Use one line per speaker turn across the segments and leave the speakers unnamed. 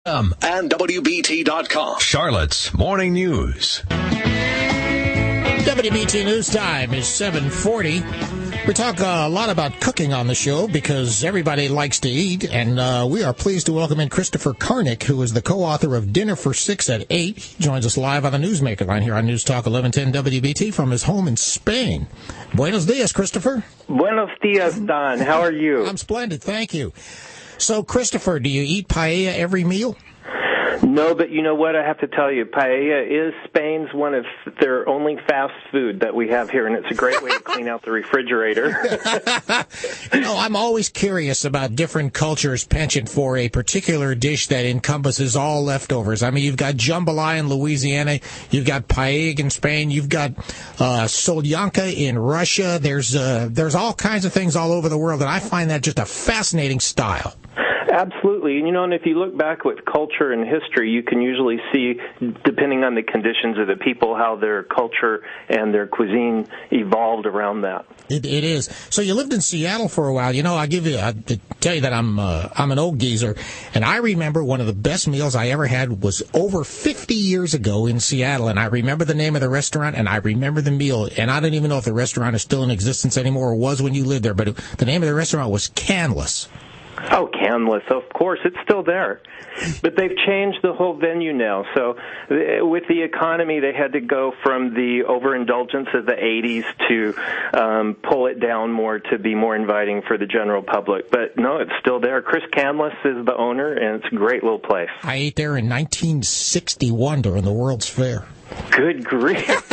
And WBT.com.
Charlotte's Morning News.
WBT News Time is 7:40. We talk a lot about cooking on the show because everybody likes to eat, and we are pleased to welcome in Christopher Carnrick, who is the co-author of Dinner for Six at 8. He joins us live on the Newsmaker line here on News Talk 1110 WBT from his home in Spain. Buenos dias, Christopher.
Buenos dias, Don. How are you?
I'm splendid, thank you. So, Christopher, do you eat paella every meal?
No, but you know what? I have to tell you, paella is Spain's one of their only fast food that we have here, and it's a great way to clean out the refrigerator.
I'm always curious about different cultures' penchant for a particular dish that encompasses all leftovers. I mean, you've got jambalaya in Louisiana, you've got paella in Spain, you've got solyanka in Russia. There's all kinds of things all over the world, and I find that just a fascinating style.
Absolutely. And if you look back with culture and history, you can usually see, depending on the conditions of the people, how their culture and their cuisine evolved around that.
It is. So you lived in Seattle for a while. I tell you that I'm an old geezer, and I remember one of the best meals I ever had was over 50 years ago in Seattle, and I remember the name of the restaurant, and I remember the meal, and I don't even know if the restaurant is still in existence anymore or was when you lived there, but the name of the restaurant was Canlis.
Oh, Canlis, of course. It's still there. But they've changed the whole venue now. So with the economy, they had to go from the overindulgence of the 80s to pull it down more to be more inviting for the general public. But no, it's still there. Chris Canlis is the owner, and it's a great little place.
I ate there in 1961 during the World's Fair.
Good grief.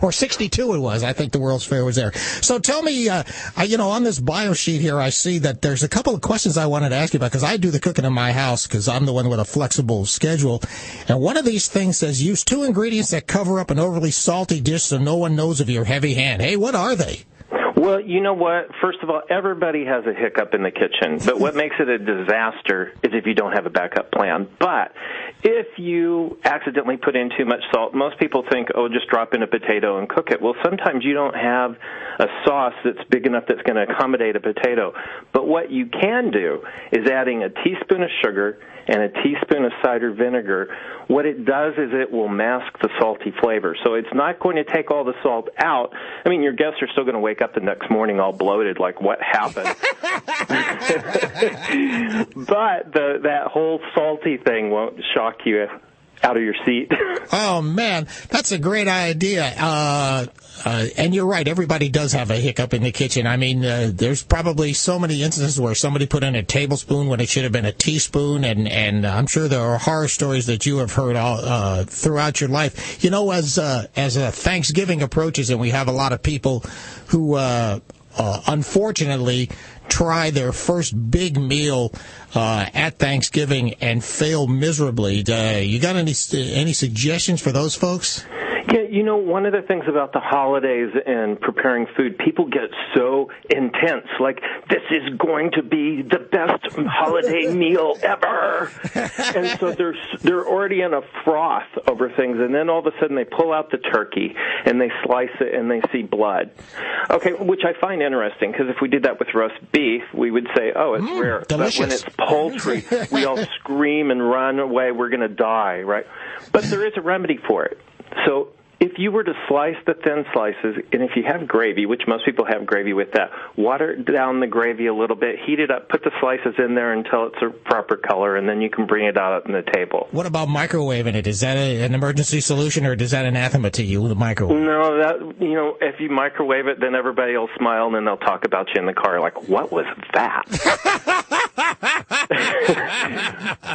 Or 62 it was. I think the World's Fair was there. So tell me, on this bio sheet here, I see that there's a couple of questions I wanted to ask you about, because I do the cooking in my house because I'm the one with a flexible schedule. And one of these things says, use 2 ingredients that cover up an overly salty dish so no one knows of your heavy hand. Hey, what are they?
Well, you know what? First of all, everybody has a hiccup in the kitchen, but what makes it a disaster is if you don't have a backup plan. But if you accidentally put in too much salt, most people think, just drop in a potato and cook it. Well, sometimes you don't have a sauce that's big enough that's going to accommodate a potato. But what you can do is adding a teaspoon of sugar and a teaspoon of cider vinegar. What it does is it will mask the salty flavor. So it's not going to take all the salt out. I mean, your guests are still going to wake up the next morning all bloated, like, what happened? But that whole salty thing won't shock you out of your seat.
Oh, man, that's a great idea. And you're right, everybody does have a hiccup in the kitchen. I mean, there's probably so many instances where somebody put in a tablespoon when it should have been a teaspoon, and I'm sure there are horror stories that you have heard all throughout your life. As Thanksgiving approaches, and we have a lot of people who unfortunately try their first big meal at Thanksgiving and fail miserably. You got any suggestions for those folks?
Yeah, one of the things about the holidays and preparing food, people get so intense. Like, this is going to be the best holiday meal ever. And so they're already in a froth over things. And then all of a sudden they pull out the turkey and they slice it and they see blood. Okay, which I find interesting, because if we did that with roast beef, we would say, it's rare.
Delicious.
But when it's poultry, we all scream and run away. We're going to die, right? But there is a remedy for it. So if you were to slice the thin slices, and if you have gravy, which most people have gravy with that, water down the gravy a little bit, heat it up, put the slices in there until it's a proper color, and then you can bring it out on the table.
What about microwaving it? Is that an emergency solution, or is that anathema to you, the microwave?
No, if you microwave it, then everybody will smile, and then they'll talk about you in the car, like, what was that?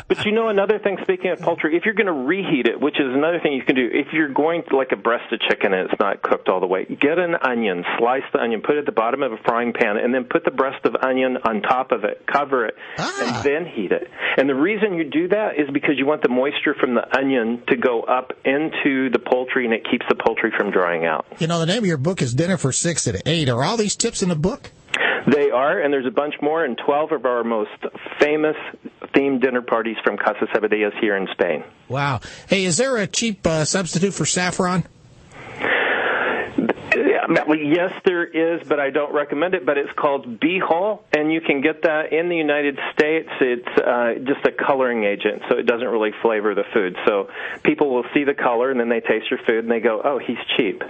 But another thing, speaking of poultry, if you're going to reheat it, which is another thing you can do, if you're going to, like a breast of chicken and it's not cooked all the way, get an onion, slice the onion, put it at the bottom of a frying pan, and then put the breast of onion on top of it, cover it, and then heat it. And the reason you do that is because you want the moisture from the onion to go up into the poultry, and it keeps the poultry from drying out.
The name of your book is Dinner for 6 at 8. Are all these tips in the book?
They are, and there's a bunch more, and 12 of our most famous themed dinner parties from Casa Ceballos here in Spain.
Wow. Hey, is there a cheap substitute for saffron?
Yes, there is, but I don't recommend it. But it's called B-Hole, and you can get that in the United States. It's just a coloring agent, so it doesn't really flavor the food. So people will see the color, and then they taste your food, and they go, "Oh, he's cheap."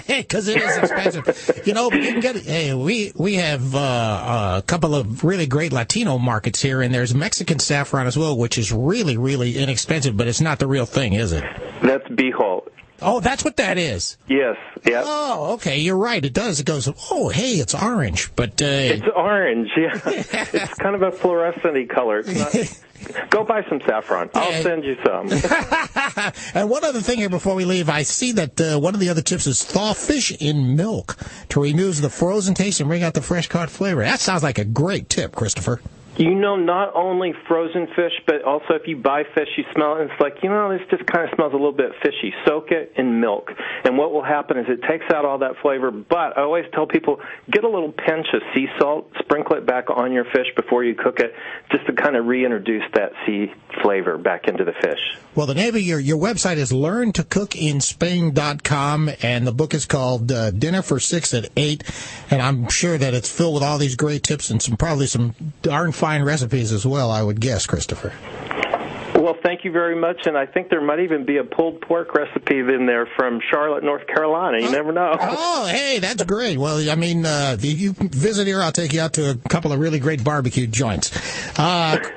Because it is expensive. But you can get it. Hey, we have a couple of really great Latino markets here, and there's Mexican saffron as well, which is really, really inexpensive, but it's not the real thing, is it?
That's B-Hole.
Oh, that's what that is.
Yes. Yep.
Oh, okay. You're right. It does. It goes, oh, hey, it's orange. But
it's orange, yeah. It's kind of a fluorescent-y color. It's not... Go buy some saffron. I'll send you some.
And one other thing here before we leave, I see that one of the other tips is thaw fish in milk to remove the frozen taste and bring out the fresh-caught flavor. That sounds like a great tip, Christopher.
Not only frozen fish, but also if you buy fish, you smell it, and it's like, this just kind of smells a little bit fishy. Soak it in milk. And what will happen is it takes out all that flavor, but I always tell people, get a little pinch of sea salt, sprinkle it back on your fish before you cook it, just to kind of reintroduce that sea flavor back into the fish.
Well, the name of your website is learntocookinspain.com, and the book is called Dinner for 6 at 8, and I'm sure that it's filled with all these great tips and probably some darn fine recipes as well, I would guess, Christopher.
Well, thank you very much, and I think there might even be a pulled pork recipe in there from Charlotte, North Carolina. You never know.
Oh, hey, that's great. Well, I mean, if you visit here, I'll take you out to a couple of really great barbecue joints.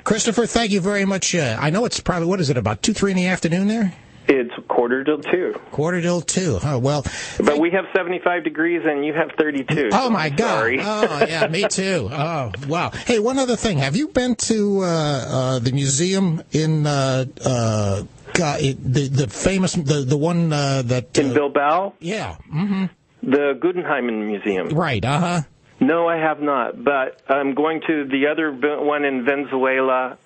Christopher, thank you very much. I know it's probably, what is it, about 2, 3 in the afternoon there?
It's 1:45.
1:45. Oh, well.
But we have 75 degrees and you have 32.
Oh, my God.
Sorry.
Oh, yeah, me too. Oh, wow. Hey, one other thing. Have you been to the museum in the famous, the one that...
in Bilbao?
Yeah. Mm-hmm.
The Guggenheim Museum.
Right, uh-huh.
No, I have not, but I'm going to the other one in Valencia,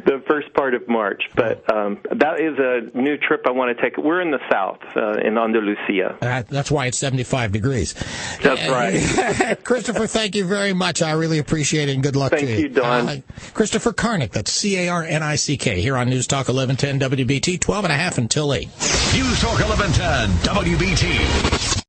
the first part of March. But that is a new trip I want to take. We're in the south, in Andalusia.
That's why it's 75 degrees.
That's right.
Christopher, thank you very much. I really appreciate it, and good luck to you.
Thank you, Don.
Christopher Carnrick, that's Carnick, here on News Talk 1110 WBT, 12 and a half until 8.
News Talk 1110 WBT.